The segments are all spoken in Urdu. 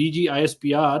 DGISPR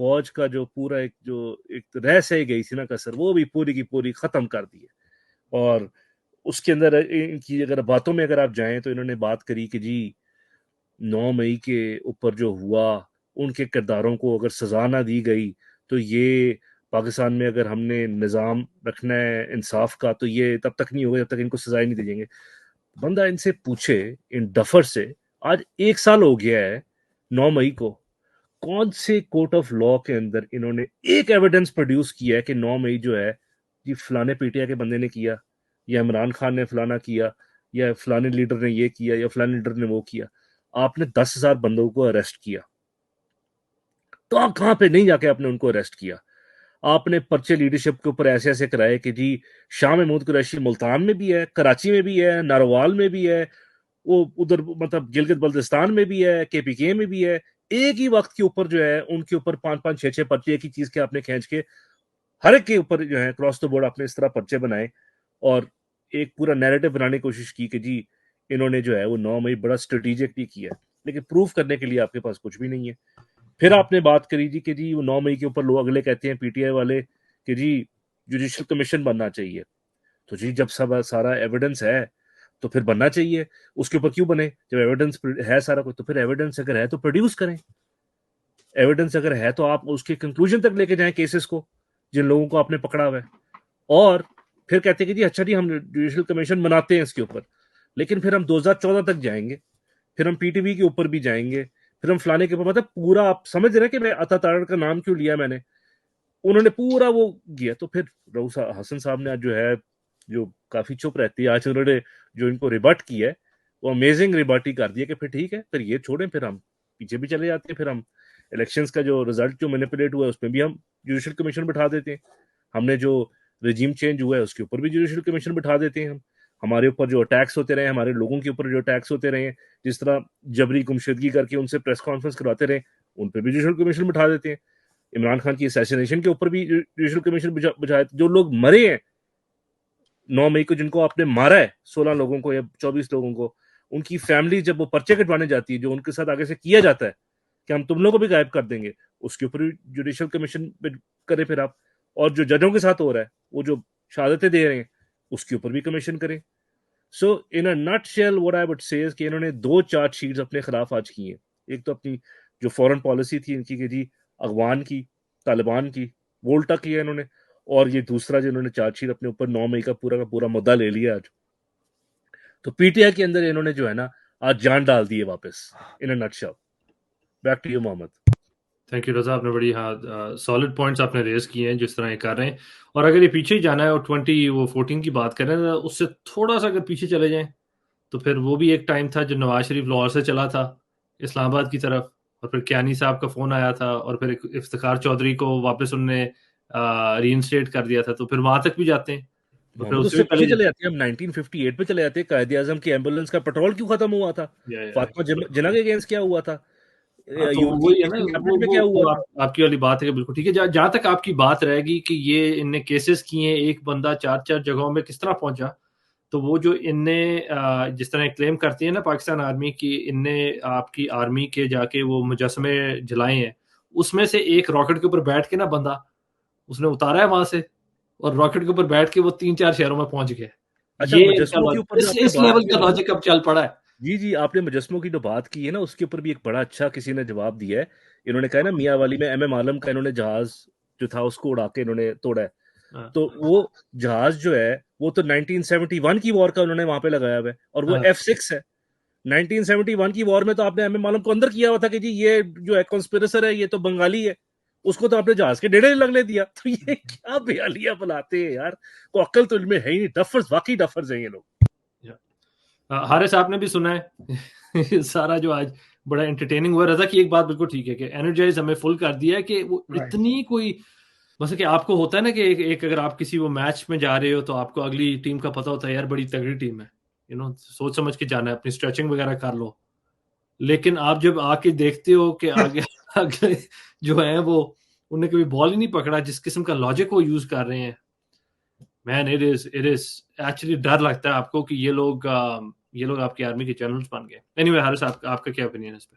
فوج کا جو پورا ایک رہ سے گئی تھی نا کسر، وہ بھی پوری کی پوری ختم کر دی ہے. اور اس کے اندر ان کی اگر باتوں میں اگر آپ جائیں تو انہوں نے بات کری کہ جی 9 مئی کے اوپر جو ہوا ان کے کرداروں کو اگر سزا نہ دی گئی تو یہ پاکستان میں اگر ہم نے نظام رکھنا ہے انصاف کا تو یہ تب تک نہیں ہوگا جب تک ان کو سزائیں نہیں دیں گے. بندہ ان سے پوچھے ان ڈفر سے، آج 1 سال ہو گیا ہے 9 مئی کو، کون سے کورٹ آف لا کے اندر انہوں نے ایک ایویڈنس پروڈیوس کیا ہے کہ 9 مئی جو ہے یہ فلانے پی ٹی آئی کے بندے نے کیا، یا عمران خان نے فلانا کیا، یا فلانے لیڈر نے یہ کیا، یا فلانے لیڈر نے وہ کیا. آپ نے 10,000 بندوں کو اریسٹ کیا، تو آپ کہاں پہ نہیں جا کے آپ نے ان کو اریسٹ کیا؟ آپ نے پرچے لیڈرشپ کے اوپر ایسے ایسے کرائے کہ جی شاہ محمود قریشی ملتان میں بھی ہے، کراچی میں بھی ہے، ناروال میں بھی ہے، وہ ادھر مطلب گلگت بلتستان میں بھی ہے، کے پی کے میں بھی ہے. ایک ہی وقت کے اوپر جو ہے ان کے اوپر 5-5 6-6 پرچے ایک ہی چیز کے آپ نے کھینچ کے ہر ایک کے اوپر جو ہے کراس دا بورڈ آپ نے اس طرح پرچے بنائے اور ایک پورا نیریٹو بنانے کی کوشش کی کہ جی انہوں نے جو ہے وہ 9 مئی بڑا اسٹریٹجکلی کیا، لیکن پروف کرنے کے لیے آپ کے پاس کچھ بھی نہیں ہے. پھر آپ نے بات کری جی کہ جی وہ 9 مئی کے اوپر لوگ اگلے کہتے ہیں پی ٹی آئی والے کہ جی جوڈیشل کمیشن بننا چاہیے. تو جی جب سارا ایویڈنس ہے تو پھر بننا چاہیے. اس کے اوپر کیوں بنے جب ایویڈنس ہے سارا کچھ؟ تو پھر ایویڈنس اگر ہے تو پروڈیوس کریں. ایویڈنس اگر ہے تو آپ اس کے کنکلوژن تک لے کے جائیں کیسز کو جن لوگوں کو آپ نے پکڑا ہوا ہے. اور پھر کہتے ہیں کہ جی اچھا جی ہم جوڈیشل کمیشن بناتے ہیں اس کے اوپر، لیکن پھر ہم 2014 تک جائیں گے، پھر ہم پی ٹی وی کے اوپر بھی جائیں گے، پھر ہم فلانے کے اوپر. مطلب پورا آپ سمجھ رہے ہیں کہ میں عطا تارڑ کا نام کیوں لیا میں نے؟ انہوں نے پورا وہ کیا. تو پھر رؤوف حسن صاحب نے جو ہے جو کافی چپ رہتی ہے، آج انہوں نے جو ان کو ریبٹ کی ہے وہ امیزنگ ریبٹ ہی کر دیا کہ پھر ٹھیک ہے پھر یہ چھوڑیں، پھر ہم پیچھے بھی چلے جاتے ہیں، پھر ہم الیکشنز کا جو رزلٹ جو مینیپولیٹ ہوا ہے اس میں بھی ہم جوڈیشل کمیشن بٹھا دیتے ہیں. ہم نے جو رجیم چینج ہوا ہے اس کے اوپر بھی جوڈیشل کمیشن بٹھا دیتے ہیں. ہمارے اوپر جو اٹیکس ہوتے رہے، ہمارے لوگوں کے اوپر جو اٹیکس ہوتے رہے، جس طرح جبری گمشدگی کر کے ان سے پریس کانفرنس کرواتے رہے، ان پہ بھی جوڈیشل کمیشن بٹھا دیتے ہیں. عمران خان کی اسیسینیشن کے اوپر بھی جوڈیشل کمیشن بٹھائے. جو لوگ مرے ہیں 9 مئی کو، جن کو آپ نے مارا ہے 16 لوگوں کو یا 24 لوگوں کو، ان کی فیملی جب وہ پرچے کٹوانے جاتی ہے، جو ان کے ساتھ آگے سے کیا جاتا ہے کہ ہم تم لوگوں کو بھی غائب کر دیں گے، اس کے اوپر بھی جوڈیشل کمیشن کریں پھر آپ. اور جو ججوں کے ساتھ ہو رہا ہے، وہ جو شہادتیں دے رہے ہیں، اس کے اوپر بھی کمیشن کریں. So in a nutshell what I would say کہ انہوں نے 2 چارج شیٹس اپنے خلاف آج کی ہیں. ایک تو اپنی جو فورن پالیسی تھی ان کی کہ جی افغان کی، طالبان کی، وہ الٹا کیا انہوں نے. اور یہ دوسرا جو انہوں نے چارج شیٹ اپنے اوپر 9 مئی کا پورا مدعا لے لیا آج. تو پی ٹی آئی کے اندر انہوں نے جو ہے نا آج جان ڈال دی ہے واپس. In a nutshell. Back to you Muhammad. Thank you Raza, آپ نے بڑی سالڈ پوائنٹس آپ نے ریز کیے ہیں جس طرح یہ کر رہے ہیں. اور اگر یہ پیچھے ہی جانا ہے اور 2014 کی بات کریں تو اس سے تھوڑا سا اگر پیچھے چلے جائیں تو پھر وہ بھی ایک ٹائم تھا جب نواز شریف لاہور سے چلا تھا اسلام آباد کی طرف، اور پھر کیانی صاحب کا فون آیا تھا، اور پھر افتخار چودھری کو واپس انہوں نے ری انسٹیٹ کر دیا تھا. تو پھر وہاں تک بھی جاتے ہیں تو پھر محمد اس اس سے سے بھی پیچھے پہلے چلے جاتے ہیں. ہم 1958 پہ چلے جاتے ہیں. قائد اعظم کی ایمبولینس کا پیٹرول کیوں ختم ہوا تھا؟ فاطمہ جناح کے اگینسٹ کیا ہوا تھا؟ تو یو وہی ہے نا، کیبنٹ میں کیا ہوا تھا؟ آپ کی والی بات ہے کہ بالکل ٹھیک ہے. جہاں تک آپ کی بات رہے گی کہ یہ ان نے کیسز کیے ہیں، ایک بندہ 4 جگہوں میں کس طرح پہنچا، تو وہ جو ان نے جس طرح کلیم کرتی ہے نا پاکستان آرمی کی، ان نے آپ کی آرمی کے جا کے وہ مجسمے جلائے ہیں، اس میں سے ایک راکٹ کے اوپر بیٹھ کے نا بندہ اس نے اتارا ہے وہاں سے، اور راکٹ کے اوپر بیٹھ کے وہ 3-4 شہروں میں پہنچ گئے. اچھا یہ مجسموں کے اوپر جو آپ نے اس بات لیول کی کا ہے نا، لاجک اب چل پڑا ہے. جی آپ نے مجسموں کی جو بات کی ہے نا اس کے اوپر بھی ایک بڑا اچھا کسی نے جواب دیا ہے. انہوں نے کہا نا میاں والی میں ایم عالم کا انہوں نے جہاز جو تھا اس کو اڑا کے انہوں نے توڑا ہے. تو وہ جہاز جو ہے وہ تو 1971 کی وار کا انہوں نے وہاں پہ لگایا ہوا ہے، اور وہ F6 ہے. 1971 کی وار میں تو آپ نے ایم عالم کو اندر کیا ہوا تھا کہ جی یہ جو ہے کنسپیریسر ہے، یہ تو بنگالی ہے. اس کو تو آپ نے جہاز کے ڈیڑے لگنے دیا. تو یہ کیا بیالیاں بلاتے ہیں یار، کو عقل تو ان میں ہے ہی نہیں. ڈفرز، واقعی ڈفرز ہیں یہ لوگ. حارث آپ نے بھی سنا ہے سارا جو آج بڑا انٹرٹیننگ ہوا. رضا کی ایک بات بالکل ٹھیک ہے کہ انرجائز ہمیں فل کر دیا ہے کہ وہ اتنی کوئی بس کہ آپ کو ہوتا ہے نا کہ ایک اگر آپ کسی وہ میچ میں جا رہے ہو تو آپ کو اگلی ٹیم کا پتہ ہوتا ہے یار بڑی تگڑی ٹیم ہے، سوچ سمجھ کے جانا ہے، اپنی اسٹریچنگ وغیرہ کر لو. لیکن آپ جب آ کے دیکھتے ہو کہ آگے جو ہے وہ انہیں کبھی بال ہی نہیں پکڑا، جس قسم کا لاجک وہ یوز کر رہے ہیں، مین اٹ از ایکچولی ڈر لگتا ہے آپ کو کہ یہ لوگ آپ کی آرمی کے جنرلز بن گئے. اینی وے حارث آپ کا کیا اوپینین ہے اس پہ؟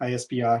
ISPR,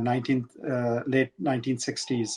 19 late 1960s,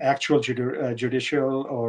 actual judicial or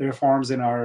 reforms in our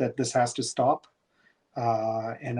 that this has to stop, and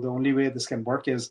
the only way this can work is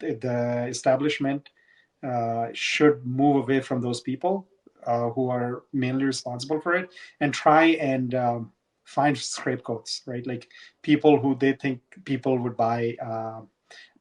the establishment should move away from those people who are mainly responsible for it and try and find scapegoats, right? Like people who they think people would buy.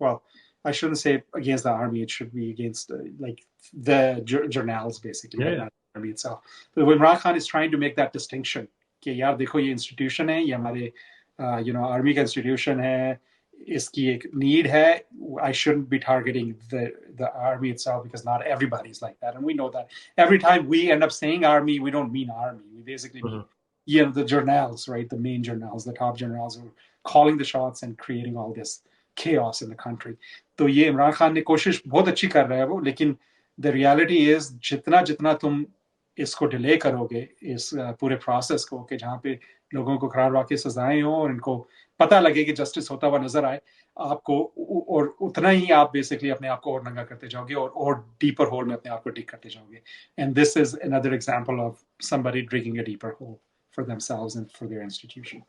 well, I shouldn't say against the army, it should be against like the journals basically, yeah. army itself. But Imran Khan is trying to make that distinction کہ یار دیکھو یہ انسٹیٹیوشن ہے, یہ ہمارے آرمی کا انسٹیٹیوشن ہے, اس کی ایک نیڈ ہے. I shouldn't be targeting the army itself because not everybody is like that, and we know that. Every time we end up saying army, we don't mean army. We basically mean the journals, right? The main journals, the top journals who are calling the shots and creating all this chaos in the country. تو یہ عمران خان نے کوشش بہت اچھی کر رہا ہے وہ, لیکن the reality is جتنا تم اس کو ڈیلے کرو گے اس پورے پروسیس کو, کہ جہاں پہ لوگوں کو قرار واقع سزائیں ہوں اور ان کو پتہ لگے کہ جسٹس ہوتا ہوا نظر آئے آپ کو, اور اتنا ہی آپ بیسکلی اپنے آپ کو اور ننگا کرتے جاؤ گے اور ڈیپر ہول میں اپنے آپ کو ڈگ کرتے جاؤ گے. And this is another example of somebody digging a deeper hole for themselves and for their institution.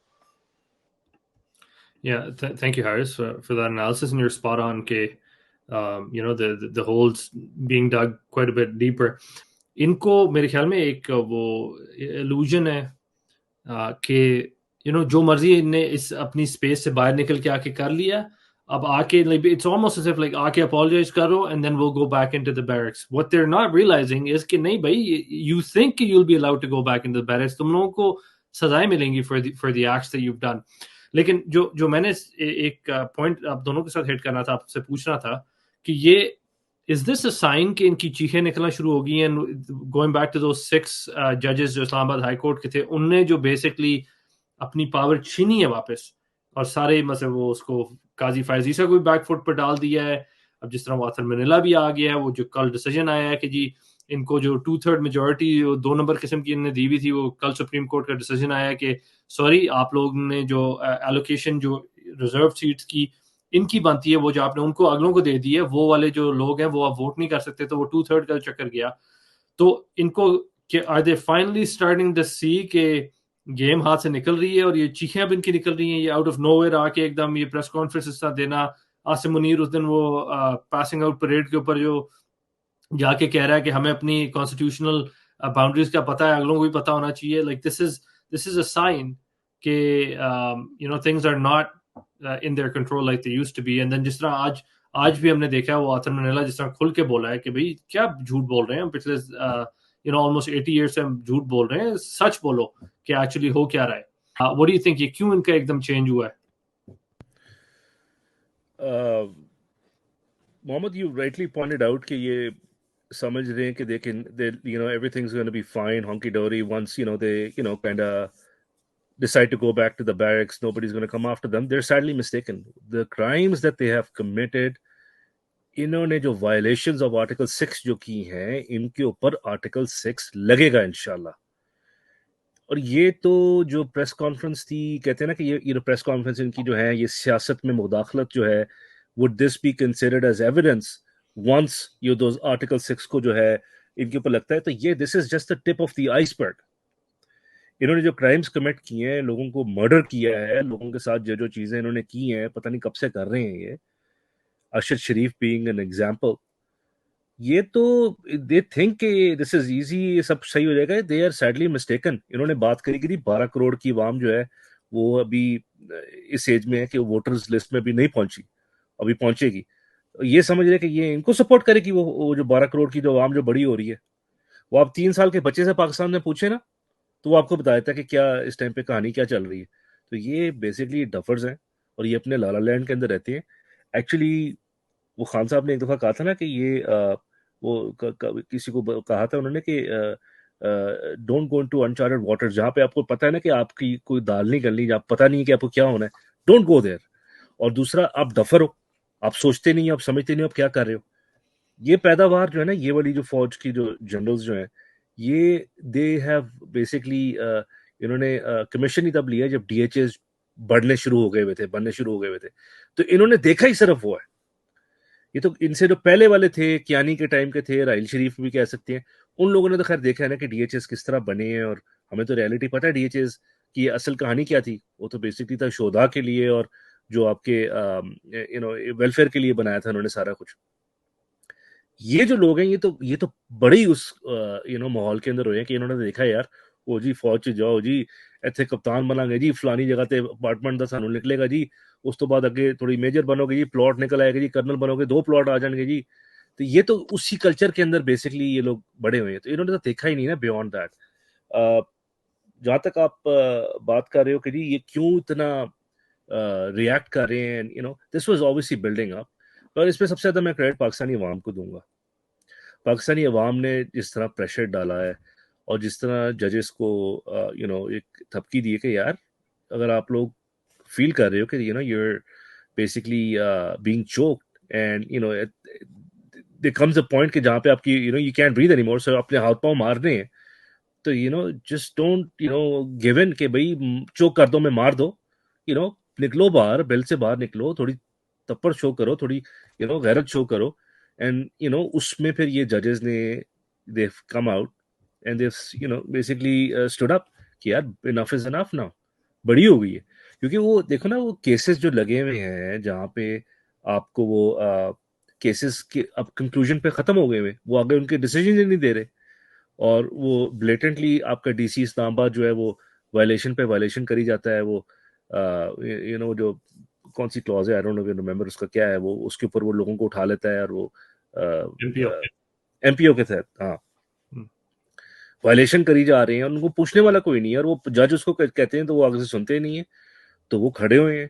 Yeah, thank you, Haris, for that analysis. And you're spot on, the holes being dug quite a bit deeper. ان کو میرے خیال میں ایک وہ illusion ہے کہ جو مرضی ان نے اس اپنی اسپیس سے باہر نکل کے آ کے کر لیا, اب آ کے it's almost as if like آ کے apologize کرو and then we'll go back into the barracks. What they're not realizing is کہ نہیں بھائی, you think you'll be allowed to go back into the barracks, تم لوگوں کو سزائیں ملیں گی for the acts that you've done. لیکن جو میں نے ایک پوائنٹ آپ دونوں کے ساتھ ہٹ کرنا تھا, آپ سے پوچھنا تھا کہ یہ is this a sign کہ ان کی چیخیں نکلنا شروع ہو گئی ہیں, going back to those 6 judges جو اسلام آباد ہائی کورٹ کے تھے, ان نے جو بیسکلی اپنی پاور چھینی ہے واپس, اور سارے مطلب وہ اس کو قاضی فائز عیسیٰ کو بھی بیک فٹ پر ڈال دیا ہے. اب جس طرح واثر منیلا بھی آ گیا ہے, وہ جو کل ڈیسیجن آیا ہے کہ جی ان کو جو 2/3 میجورٹی 2 نمبر قسم کی انہوں نے دی ہوئی تھی, وہ کل سپریم کورٹ کا ڈیسیجن آیا کہ سوری آپ لوگ نے جو ایلوکیشن جو ریزرو سیٹس کی ان کی بنتی ہے وہ جو آپ نے ان کو اگلوں کو دے دی ہے, وہ والے جو لوگ ہیں وہ اب ووٹ نہیں کر سکتے, تو وہ 2/3 کا چکر گیا. تو ان کو کہ are they finally starting to see کہ گیم ہاتھ سے نکل رہی ہے, اور یہ چیخیں اب ان کی نکل رہی ہیں, یہ آؤٹ آف نو ویئر آ کے ایک دم یہ پریس کانفرنس اس طرح دینا. عاصم منیر اس دن وہ پاسنگ آؤٹ پریڈ کے اوپر جو جا کے کہہ رہا ہے کہ ہمیں اپنی کانسٹیٹیوشنل باؤنڈریز کا پتہ ہے, اگلوں کو بھی پتہ ہونا چاہیے. Like this is a sign کہ things are not in their control like they used to be. And then جس طرح آج بھی ہم نے دیکھا وہ آتھر منیلا جس طرح کھل کے بولا ہے کہ بھئی کیا جھوٹ بول رہے ہیں, پچھلے almost 80 years سے ہم جھوٹ بول رہے ہیں, سچ بولو کہ ایکچولی ہو کیا رہا ہے. What do you think, یہ کیوں ان کا ایک دم چینج ہوا ہے؟ محمد, you rightly pointed out کہ یہ سمجھ رہے ہیں کہ they can, everything's going to be fine, honky dory, once they kind of decide to go back to the barracks, nobody's going to come after them. They're sadly mistaken. The crimes that they have committed, انہوں نے جو violations of Article 6 جو کی ہیں, ان کے اوپر Article 6 لگے گا انشاءاللہ. اور یہ تو جو پریس کانفرنس تھی, کہتے ہیں نا کہ یہ پریس کانفرنس ان کی جو ہے یہ سیاست میں مداخلت جو ہے, would this be considered as evidence once یہ those Article 6 کو جو ہے ان کے اوپر لگتا ہے, تو یہ this is just the tip of the iceberg. انہوں نے جو کرائمز کمٹ کیے ہیں, لوگوں کو مرڈر کیا ہے, لوگوں کے ساتھ جو چیزیں انہوں نے کی ہیں پتہ نہیں کب سے کر رہے ہیں, یہ ارشد شریف being an example, یہ تو they think کہ this is easy, یہ سب صحیح ہو جائے گا. they are sadly mistaken. انہوں نے بات کری کہ 12 کروڑ کی عوام جو ہے وہ ابھی اس ایج میں ہے کہ ووٹرز لسٹ میں بھی نہیں پہنچی, ابھی پہنچے گی. یہ سمجھ رہے کہ یہ ان کو سپورٹ کرے کہ وہ جو 12 کروڑ کی جو عوام جو بڑی ہو رہی ہے, وہ آپ 3 سال کے بچے سے پاکستان میں پوچھیں نا تو وہ آپ کو بتا دیتا ہے کہ کیا اس ٹائم پہ کہانی کیا چل رہی ہے. تو یہ بیسکلی ڈفرز ہیں اور یہ اپنے لالا لینڈ کے اندر رہتے ہیں. ایکچولی وہ خان صاحب نے ایک دفعہ کہا تھا نا کہ یہ وہ کسی کو کہا تھا انہوں نے کہ ڈونٹ گو انٹو انچارٹڈ واٹر, جہاں پہ آپ کو پتہ ہے نا کہ آپ کی کوئی دال نہیں کرنی, جہاں پتہ نہیں کہ آپ کو کیا ہونا ہے, ڈونٹ گو دیئر. اور دوسرا, آپ ڈفر ہو, آپ سوچتے نہیں, آپ سمجھتے نہیں آپ کیا کر رہے ہو. یہ پیداوار جو ہے نا, یہ والی جو فوج کی جو جنرلز جو ہیں, یہ دے ہیو بیسکلی انہوں نے کمیشن ہی تب لیا جب ڈی ایچ ایز بننے شروع ہو گئے تھے. تو انہوں نے دیکھا ہی صرف وہ ہے. یہ تو ان سے جو پہلے والے تھے, کیانی کے ٹائم کے تھے, راحیل شریف بھی کہہ سکتے ہیں, ان لوگوں نے تو خیر دیکھا ہے نا کہ ڈی ایچ ایز کس طرح بنے ہیں. اور ہمیں تو ریئلٹی پتہ ہے ڈی ایچ ایز کی اصل کہانی کیا تھی. وہ تو بیسکلی تھا شہداء کے لیے اور جو آپ کے ویلفیئر کے لیے بنایا تھا انہوں نے سارا کچھ. یہ جو لوگ ہیں یہ تو بڑے ہی اس ماحول کے اندر ہوئے ہیں کہ انہوں نے دیکھا یار وہ جی فوج چ جاؤ جی, ایتھے کپتان بنا گے جی, فلانی جگہ تے اپارٹمنٹ دا سانو نکلے گا جی, اس تو بعد اگے تھوڑی میجر بنو گے جی, پلاٹ نکل آئے گا جی, کرنل بنو گے, 2 پلاٹ آ جان گے جی, تو یہ تو اسی کلچر کے اندر بیسکلی یہ لوگ بڑے ہوئے ہیں, تو انہوں نے تو دیکھا ہی نہیں نا بیونڈ دیٹ. جہاں تک آپ بات کر رہے ہو کہ جی یہ کیوں اتنا ریئیکٹ کر رہے ہیں, you know this was obviously building up. اور اس پہ سب سے زیادہ میں کریڈٹ پاکستانی عوام کو دوں گا. پاکستانی عوام نے جس طرح پریشر ڈالا ہے اور جس طرح ججز کو یو نو ایک تھپکی دی ہے کہ یار اگر آپ لوگ فیل کر رہے ہو کہ you know you are basically being choked and you know there comes a point کہ جہاں پہ آپ کی you know you can't breathe any more, so اپنے ہاتھ پاؤں مارنے ہیں, تو you know just don't you know give in کہ بھائی چوک کر دو میں مار دو. یو نو نکلو باہر, بیل سے باہر نکلو, تھوڑی تپڑ شو کرو, تھوڑی یو نو غیرت شو کرو. اینڈ یو نو اس میں پھر یہ ججز نے they come out and they you know basically stood up کہ یار انف از انف ناؤ, بڑی ہو گئی ہے. کیونکہ وہ دیکھو نا وہ کیسز جو لگے ہوئے ہیں جہاں پہ آپ کو وہ کیسز کے اب کنکلوژن پہ ختم ہو گئے ہوئے, وہ آگے ان کے ڈیسیجن نہیں دے رہے, اور وہ بلیٹنٹلی آپ کا ڈی سی اسلام آباد جو ہے وہ وائلیشن پہ وائلیشن کری جاتا ہے. وہ یو نو جو کون سی کلاز ہے, آئی ڈونٹ نو ریممبر اس کا کیا ہے, وہ اس کے اوپر وہ لوگوں کو اٹھا لیتا ہے, اور وہ ایم پی او کے تحت ہاں وائلیشن کری جا رہے ہیں, اور ان کو پوچھنے والا کوئی نہیں ہے, اور وہ جج اس کو کہتے ہیں تو وہ آگے سے سنتے نہیں ہیں, تو وہ کھڑے ہوئے ہیں.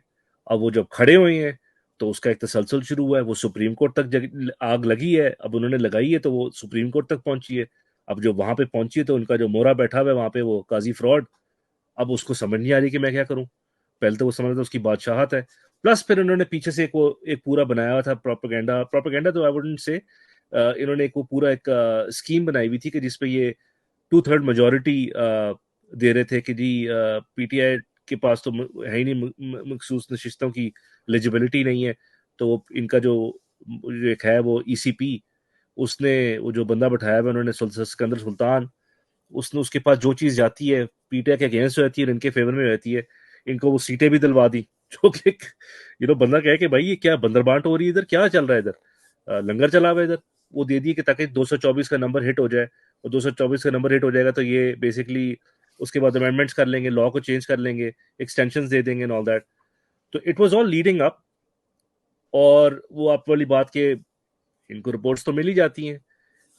اب وہ جب کھڑے ہوئے ہیں تو اس کا ایک تسلسل شروع ہوا ہے, وہ سپریم کورٹ تک آگ لگی ہے, اب انہوں نے لگائی ہے تو وہ سپریم کورٹ تک پہنچی ہے. اب جو وہاں پہ پہنچی ہے تو ان کا جو مورا بیٹھا ہوا ہے وہاں پہ وہ قاضی فراڈ, اب اس کو سمجھ نہیں آ رہی کہ میں کیا کروں. پہلے تو وہ سمجھتا اس کی بادشاہت ہے, پلس پھر انہوں نے پیچھے سے ایک پورا بنایا ہوا تھا پروپیگنڈا تو آئی ووڈنٹ سے, انہوں نے ایک وہ پورا ایک اسکیم بنائی ہوئی تھی کہ جس پہ یہ 2/3 میجورٹی دے رہے تھے کہ جی پی ٹی آئی کے پاس تو ہے ہی نہیں مخصوص نشستوں کی ایلیجیبلٹی نہیں ہے, تو ان کا جو ایک ہے وہ ای سی پی, اس نے وہ جو بندہ بٹھایا ہوا انہوں نے سکندر سلطان, اس نے اس کے پاس جو چیز جاتی ہے پی ٹی آئی کے اگینسٹ رہتی ہے اور ان کے فیور میں رہتی ہے, ان کو وہ سیٹیں بھی دلوا دی, جو کہ یو نو بندہ کہے کہ بھائی یہ کیا بندر بانٹ ہو رہی ہے ادھر, کیا چل رہا ہے ادھر, لنگر چلا ہوا ادھر. وہ دے دی کہ تاکہ 224 کا نمبر ہٹ ہو جائے, اور 224 کا نمبر ہٹ ہو جائے گا تو یہ بیسکلی اس کے بعد امینڈمنٹس کر لیں گے, لا کو چینج کر لیں گے, ایکسٹینشنز دے دیں گے, آل دیٹ. تو اٹ واز آل لیڈنگ اپ, اور وہ آپ والی بات کہ ان کو رپورٹس تو مل ہی جاتی ہیں,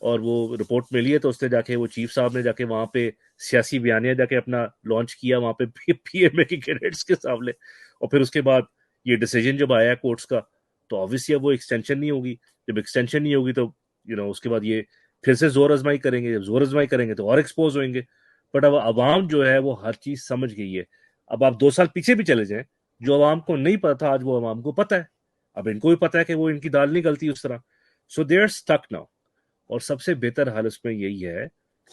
اور وہ رپورٹ ملی ہے تو اس نے جا کے وہ چیف صاحب نے جا کے وہاں پہ سیاسی بیانیہ جا کے اپنا لانچ کیا وہاں پہ پی ایم اے کی کینڈیڈیٹس کے سامنے, اور پھر اس کے بعد یہ ڈیسیجن جب آیا کورٹس کا تو آبویسلی اب وہ ایکسٹینشن نہیں ہوگی. جب ایکسٹینشن نہیں ہوگی تو یو نو اس کے بعد یہ پھر سے زور آزمائی کریں گے, جب زور آزمائی کریں گے تو اور ایکسپوز ہوئیں گے. بٹ اب عوام جو ہے وہ ہر چیز سمجھ گئی ہے. اب آپ 2 سال پیچھے بھی چلے جائیں, جو عوام کو نہیں پتا تھا آج وہ عوام کو پتا ہے, اب ان کو بھی پتا ہے کہ وہ ان کی دال نہیں گلتی اس طرح. سو دے آر اسٹک ناؤ. اور سب سے بہتر حال اس میں یہی ہے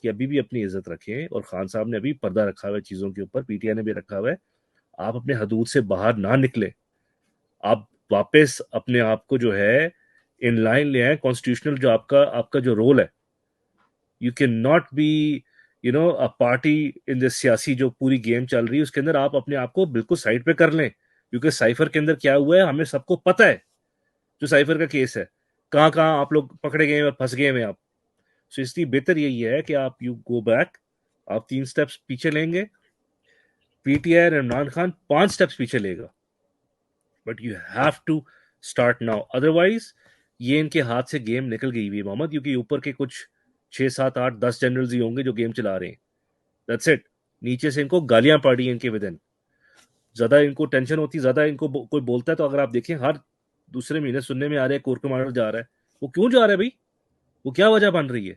کہ ابھی بھی اپنی عزت رکھیں, اور خان صاحب نے ابھی پردہ رکھا ہوا ہے چیزوں کے اوپر, پی ٹی آئی نے بھی رکھا ہوا ہے. آپ اپنے حدود سے باہر نہ نکلیں, آپ واپس اپنے آپ کو جو ہے ان لائن لے آئیں کانسٹیٹیوشنل جو آپ کا جو رول ہے. You can not be you know a party in this سیاسی جو پوری گیم چل رہی ہے اس کے اندر آپ اپنے آپ کو بالکل سائڈ پہ کر لیں, کیونکہ سائفر کے اندر کیا ہوا ہے ہمیں سب کو پتہ ہے. جو سائفر کا کیس ہے کہاں کہاں آپ لوگ پکڑے گئے اور پھنس گئے ہیں آپ. سو اس لیے بہتر یہی ہے کہ آپ یو گو بیک, آپ 3 سٹیپس پیچھے لیں گے, پی ٹی آئی اور عمران خان 5 سٹیپس پیچھے لے گا, but you have to start now. Otherwise یہ ان کے ہاتھ سے گیم نکل گئی ہوئی محمد, کیونکہ اوپر کے کچھ 6 7 8 10 جنرلز ہی ہوں گے جو گیم چلا رہے ہیں, دیٹس اٹ. نیچے سے ان کو گالیاں پڑی ہیں ان کے ودن, زیادہ ان کو ٹینشن ہوتی, زیادہ ان کو کوئی بولتا ہے تو اگر آپ دیکھیں ہر دوسرے مہینے سننے میں آ رہا ہے کورٹ کمانڈر جا رہا ہے. وہ کیوں جا رہا ہے بھائی, وہ کیا وجہ بن رہی ہے؟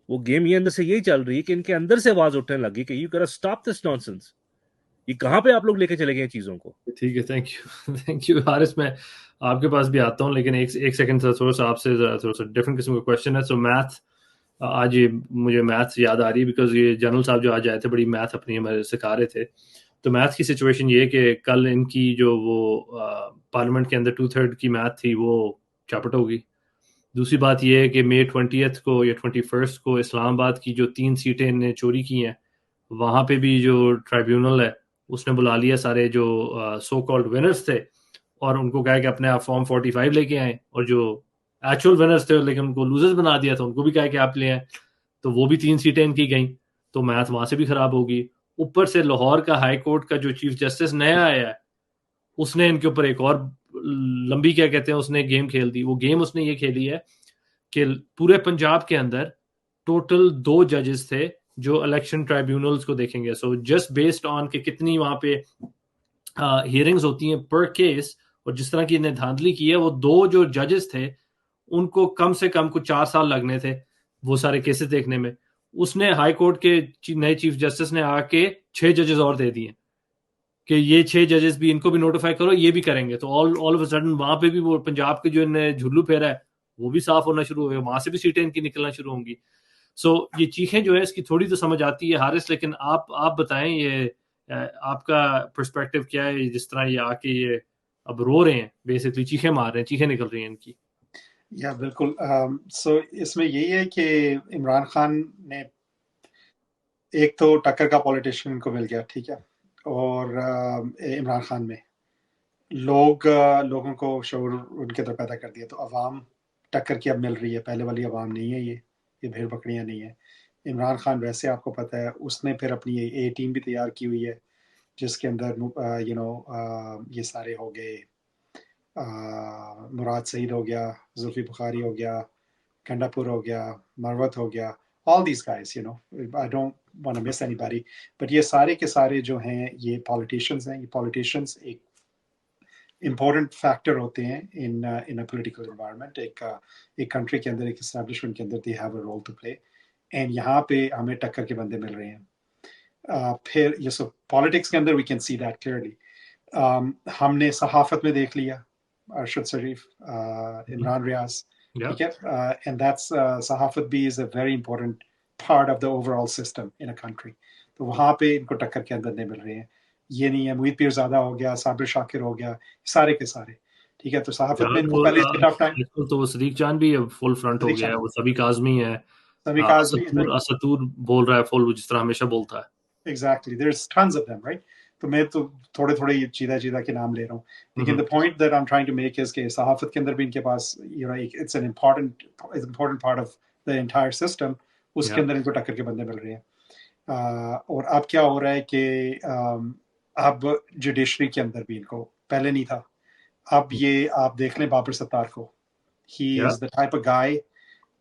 وہ گیم یہ اندر سے یہی چل رہی ہے کہ ان کے اندر سے آواز اٹھنے لگی کہ یو گوٹا اسٹاپ دس نانسنس. یہ کہاں پہ آپ لوگ لے کے چلے گئے چیزوں کو؟ ٹھیک ہے, تھینک یو حارث. میں آپ کے پاس بھی آتا ہوں, لیکن ایک سیکنڈ تھوڑا سا آپ سے تھوڑا سا ڈفرنٹ قسم کا کوشچن ہے. سو میتھ, آج مجھے میتھ یاد آ رہی ہے بیکاز یہ جنرل صاحب جو آج آئے تھے بڑی میتھ اپنی ہمارے سکھا رہے تھے. تو میتھ کی سچویشن یہ کہ کل ان کی جو وہ پارلیمنٹ کے اندر 2/3 کی میتھ تھی وہ چاپٹ ہوگی. دوسری بات یہ ہے کہ May 20 کو یا 21 کو اسلام آباد کی جو 3 سیٹیں ان نے چوری کی ہیں, وہاں پہ بھی جو ٹرائیبیونل ہے اس نے بلا لیا سارے جو سو کالڈ ونرز تھے, اور ان کو کہا کہ اپنے آپ فارم 45 لے کے آئیں, اور جو ایکچوئل ونرز تھے لیکن ان کو لوزرز بنا دیا تھا ان کو بھی کہا کہ آپ لے آئیں. تو وہ بھی 3 سیٹیں ان کی گئیں, تو میتھ وہاں سے بھی خراب ہوگی. اوپر سے لاہور کا ہائی کورٹ کا جو چیف جسٹس نیا آیا ہے اس نے ان کے اوپر ایک اور لمبی کیا کہتے ہیں اس نے گیم کھیل دی. وہ گیم اس نے یہ کھیلی ہے کہ پورے پنجاب کے اندر ٹوٹل 2 ججز تھے جو الیکشن ٹرائیبیونلز کو دیکھیں گے. سو جسٹ بیسڈ آن کہ کتنی وہاں پہ ہیئرنگز ہوتی ہیں پر کیس, اور جس طرح کی انہیں دھاندلی کی ہے, وہ 2 جو ججز تھے ان کو کم سے کم کچھ 4 سال لگنے تھے وہ سارے کیسز دیکھنے میں. اس نے ہائی کورٹ کے نئے چیف جسٹس نے آ کے 6 ججز اور دے دیے کہ یہ 6 ججز بھی ان کو بھی نوٹیفائی کرو, یہ بھی کریں گے. تو آل آف اے سڈن وہاں پہ بھی وہ پنجاب کے جو انہیں جھلو پھیرا ہے وہ بھی صاف ہونا شروع ہو گیا, وہاں سے بھی سیٹیں ان کی نکلنا شروع ہوں گی. سو یہ چیخیں جو ہے اس کی تھوڑی تو سمجھ آتی ہے حارث, لیکن آپ بتائیں یہ آپ کا پرسپیکٹو کیا ہے جس طرح یہ آ کے یہ اب رو رہے ہیں, بیسکلی چیخیں مار رہے ہیں, چیخیں نکل رہی ہیں ان کی. یا بالکل. سو اس میں یہی ہے کہ عمران خان نے ایک تو ٹکر کا پولیٹیشین کو مل گیا, ٹھیک ہے, اور عمران خان میں لوگوں کو شعور ان کے اندر پیدا کر دیا, تو عوام ٹکر کی اب مل رہی ہے, پہلے والی عوام نہیں ہے, یہ بھیڑ بکریاں نہیں ہیں. عمران خان ویسے آپ کو پتہ ہے اس نے پھر اپنی اے ٹیم بھی تیار کی ہوئی ہے جس کے اندر یہ سارے ہو گئے, مراد سعید ہو گیا, زلفی بخاری ہو گیا, کنڈا پور ہو گیا, مروت ہو گیا, all these guys, I don't want to miss anybody, but یہ سارے کے سارے جو ہیں یہ پالیٹیشنز ہیں. یہ پالیٹیشنز ایک امپورٹنٹ فیکٹر ہوتے ہیں ان اے پولیٹیکل انوائرمنٹ. ایک کنٹری کے اندر, ایک اسٹیبلشمنٹ کے اندر they have a role to play, and یہاں پہ ہمیں ٹکر کے بندے مل رہے ہیں. پھر یہ سب پالیٹکس کے اندر we can see that clearly. ہم نے صحافت میں دیکھ لیا ارشد شریف, عمران ریاض, ٹھیک ہے, اینڈ دیٹس صحافت بھی is a very important part of the overall system in a country. تو وہاں پہ ان کو ٹکر کے اندر نہیں مل رہے ہیں. یہ نہیں ہے محیط پیرزادہ ہو گیا, صابر شاکر ہو گیا, سارے کے سارے, ٹھیک ہے. تو صحافت میں ان کو پہلے ٹف ٹائم, تو وہ صدیق جان بھی فل فرنٹ ہو گیا ہے, وہ سبھی کاظمی ہے, سبھی کاظمی, اسطور بول رہا ہے فل, جس طرح ہمیشہ بولتا ہے. Exactly, there's tons of them, right? تو میں تو تھوڑے چیدہ کے نام لے رہا ہوں, لیکن the point that I'm trying to make is کہ صحافت کے اندر بھی ان کے پاس it's an important part of the entire system. اس کے اندر ان کو ٹکر کے بندے مل رہے ہیں. اور اب کیا ہو رہا ہے کہ اب جوڈیشری کے اندر بھی ان کو پہلے نہیں تھا. اب یہ آپ دیکھ لیں بابر ستار کو, he is the type of guy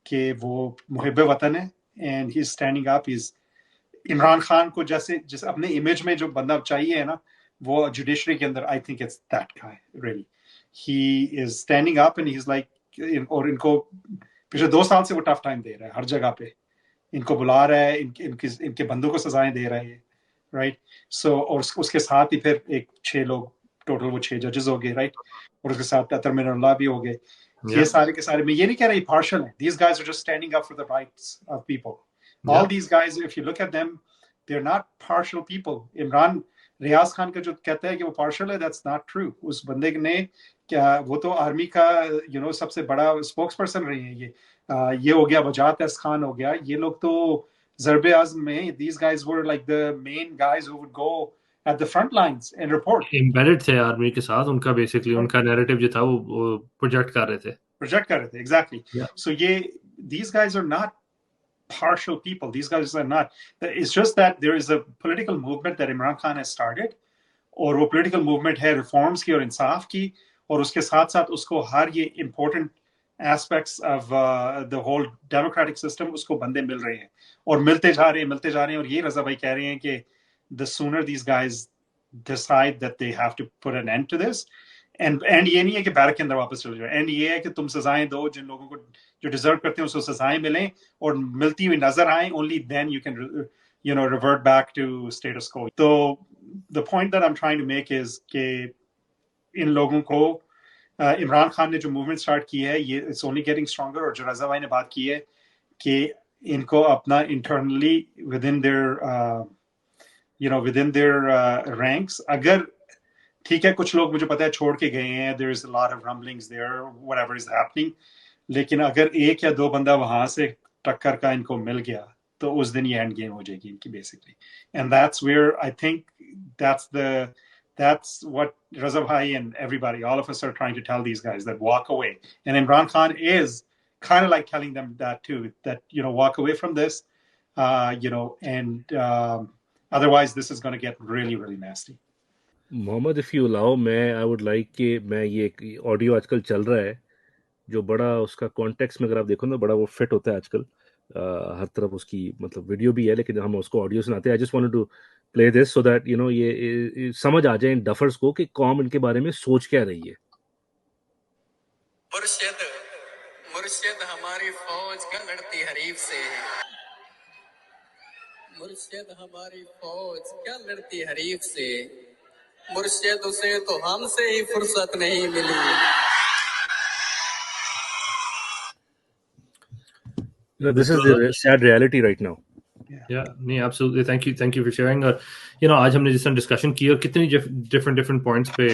کہ وہ محب وطن ہے, and he's standing up. Imran Khan کو جس اپنے امیج میں جو بندہ چاہیے ہے نا, وہ جوڈیشری کے اندر I think it's that guy really. He is standing up and he is like, اور ان کو پچھلے 2 سال سے وہ ٹف ٹائم دے رہا ہے, ہر جگہ پہ ان کو بلا رہا ہے, ان کے بندوں کو سزائیں دے رہے ہیں, رائٹ. سو اور اس کے ساتھ ہی پھر 6 لوگ ٹوٹل, وہ 6 ججز ہو گئے, رائٹ, اور اس کے ساتھ اطہر من اللہ بھی ہو گئے. یہ سارے کے سارے, میں یہ نہیں کہہ رہا یہ پارشل ہیں, these guys are just standing up for the rights of people. All these guys, if you look at them, they're not partial people. Imran ریاض خان کا جو کہتا ہے کہ وہ پارشل ہے, that's not true. اس بندے نے کیا, وہ تو آرمی کا سب سے بڑا اسپوکس پرسن رہے ہیں. یہ ہو گیا وجاہت اس خان ہو گیا, یہ لوگ تو ضرب اعظم میں, these guys were like the main guys who would go at the front lines and report. Embedded تھے آرمی کے ساتھ, ان کا بیسکلی ان کا نیریٹو جو تھا وہ پروجیکٹ کر رہے تھے. Exactly. So these guys are not partial people. These guys are not. It's just that there is a political movement that Imran Khan has started, اور وہ political movement ہے reforms کی اور انصاف کی, اور اس کے ساتھ ساتھ اس کو ہر یہ important aspects of the whole democratic system اس کو بندے مل رہے ہیں, اور ملتے جا رہے ہیں. اور یہ رضا بھائی کہہ رہے ہیں کہ the sooner these guys decide that they have to put an end to this, and یہ نہیں ہے کہ بیرک کے اندر واپس چلے جائے, اینڈ یہ ہے کہ تم سزائیں دو جن لوگوں کو جو ڈیزرو کرتے ہیں, اس کو سزائیں ملیں اور ملتی ہوئی نظر آئیں, only then you can revert back to status quo. تو the point that I'm trying to make is کہ ان لوگوں کو عمران خان نے جو موومنٹ اسٹارٹ کی ہے, یہ اٹس اونلی گیٹنگ اسٹرانگر. اور جو رضا بھائی نے بات کی ہے کہ ان کو اپنا انٹرنلی ودن دیئر رینکس, اگر ٹھیک ہے کچھ لوگ مجھے پتا ہے چھوڑ کے گئے ہیں, there is a lot of rumblings there, whatever is happening, لیکن اگر 1 یا 2 بندہ وہاں سے ٹکر کا ان کو مل گیا تو اس دن یہ اینڈ گیم ہو جائے گی ان کی basically. And that's where I think that's what Raza bhai and everybody, all of us are trying to tell these guys, that walk away. And Imran Khan is kind of like telling them that too, that walk away from this, and otherwise this is going to get really really nasty. Muhammad if you allow, میں I would like کہ میں یہ آڈیو آج کل چل رہا ہے, جو بڑا اس کا کانٹیکس میں اگر آپ دیکھو نا بڑا وہ فٹ ہوتا ہے آج کل, ہر طرف اس کی مطلب ویڈیو بھی ہے, لیکن ہم اس کو آڈیو سناتے ہیں. I just want to play this so that یہ سمجھ آ جائے ان ڈفرز کو کہ قوم ان کے بارے میں سوچ کیا رہی ہے. مرشد ہماری فوج کا لڑتی حریف سے, مرشد ہماری فوج کیا لڑتی حریف سے, مرشد اسے تو ہم سے ہی فرصت نہیں ملی. This is the sad reality right now. نہیں absolutely, thank you for sharing. اور آج ہم نے جس طرح ڈسکشن کی اور کتنی ڈفرینٹ پوائنٹس پہ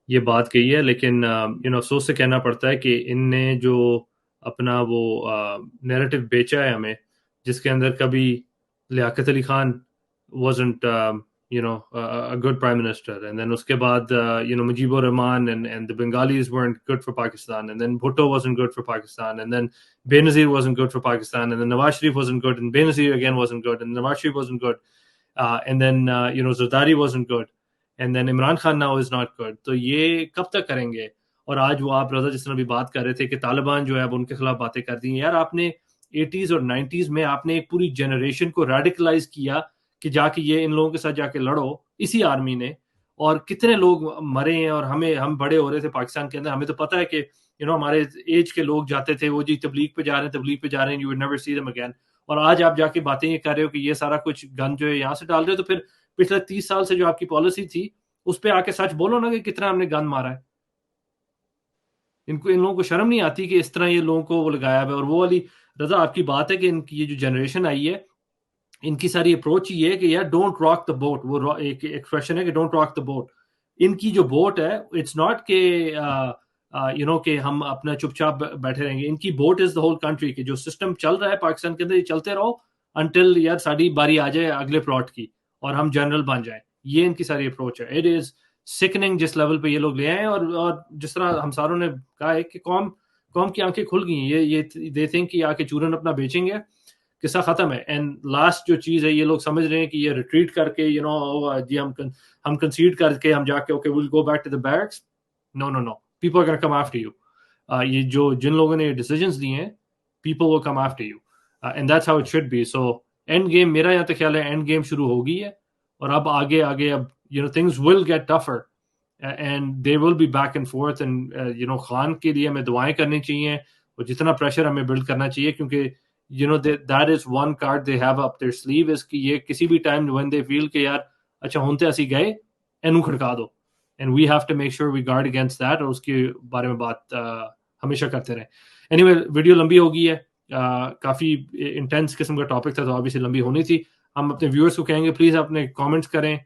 یہ بات کہی ہے, لیکن افسوس سے کہنا پڑتا ہے کہ ان نے جو اپنا وہ نیریٹو بیچا ہے ہمیں, جس کے اندر کبھی Liaquat Ali Khan wasn't a good prime minister, and then uske baad Mujibur Rahman and the Bengalis weren't good for Pakistan, and then Bhutto wasn't good for Pakistan, and then Benazir wasn't good for Pakistan, and then Nawaz Sharif wasn't good, and Benazir again wasn't good, and Nawaz Sharif wasn't good, and then Zardari wasn't good, and then Imran Khan now is not good. تو یہ کب تک کریں گے؟ اور آج وہ آپ رضا جس طرح بھی بات کر رہے تھے کہ طالبان جو ہے اب ان کے خلاف باتیں کر دی ہیں. یار آپ نے 80s اور 90s میں آپ نے ایک پوری جنریشن کو ریڈیکلائز کیا کہ جا کے یہ ان لوگوں کے ساتھ جا کے لڑو, اسی آرمی نے, اور کتنے لوگ مرے ہیں. اور ہم بڑے ہو رہے تھے پاکستان کے اندر, ہمیں تو پتہ ہے کہ ہمارے ایج کے لوگ جاتے تھے, وہ جی تبلیغ پہ جا رہے ہیں, you would never see them again. اور آج آپ جا کے باتیں یہ کر رہے ہو کہ یہ سارا کچھ گن جو ہے یہاں سے ڈال رہے ہو, تو پھر پچھلے 30 سال سے جو آپ کی پالیسی تھی اس پہ آ کے سچ بولو نا کہ کتنا ہم نے گن مارا ہے. ان لوگوں کو شرم نہیں آتی کہ اس طرح یہ لوگوں کو وہ لگایا ہوا ہے. اور وہ والی رضا آپ کی بات ہے کہ ان کی یہ جو جنریشن آئی ہے, ان کی ساری اپروچ یہ ہے کہ یار ڈونٹ راک دا بوٹ. وہ ایک ایکسپریشن ہے کہ ڈونٹ راک دا بوٹ. ان کی جو بوٹ ہے اٹس ناٹ کہ کہ ہم اپنا چپ چاپ بیٹھے رہیں گے. ان کی boot is the whole country, کہ جو سسٹم چل رہا ہے پاکستان کے اندر یہ چلتے رہو انٹل یار ساری باری آ جائے اگلے پلاٹ کی اور ہم جنرل بن جائیں. یہ ان کی ساری اپروچ ہے. اٹ از سکننگ جس لیول پہ یہ لوگ لے آئے ہیں. اور جس طرح ہم ساروں نے کہا ہے کہ قوم کی آنکھیں کھل گئی ہیں. یہ دے تھنک کہ آ کے چورن اپنا بیچیں گے, قصہ ختم ہے. اینڈ لاسٹ جو چیز ہے یہ لوگ سمجھ رہے ہیں کہ یہ ریٹریٹ کر کے جی ہم کنسیڈ کر کے ہم جا کے okay we'll go back to the barracks. No people are gonna come after you. یہ جن لوگوں نے ڈیسیجنز لیے ہیں people will come after you, and that's how it should be. So end game میرا یہاں تک خیال ہے اینڈ گیم شروع ہو گئی ہے, اور اب آگے اب things will get tougher and they will be back and forth. And Khan کے لیے ہمیں دعائیں کرنی چاہیے اور جتنا پریشر ہمیں بلڈ کرنا چاہیے, کیونکہ that is one card they have up their sleeve, is کہ یہ کسی بھی ٹائم when they feel کہ یار اچھا ہونتے ایسی گئے اینو کھڑکا دو, and we have to make sure we guard against that, اور اس کے بارے میں بات ہمیشہ کرتے رہیں. anyway ویڈیو لمبی ہو گئی ہے, کافی انٹینس قسم کا ٹاپک تھا تو obviously لمبی ہونی تھی. ہم اپنے ویورز کو کہیں گے پلیز اپنے کامنٹس کریں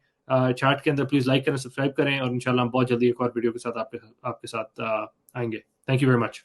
چیٹ کے اندر, پلیز لائک کریں, سبسکرائب کریں, اور انشاءاللہ ہم بہت جلدی ایک اور ویڈیو کے ساتھ آپ کے ساتھ آئیں گے. Thank you very much.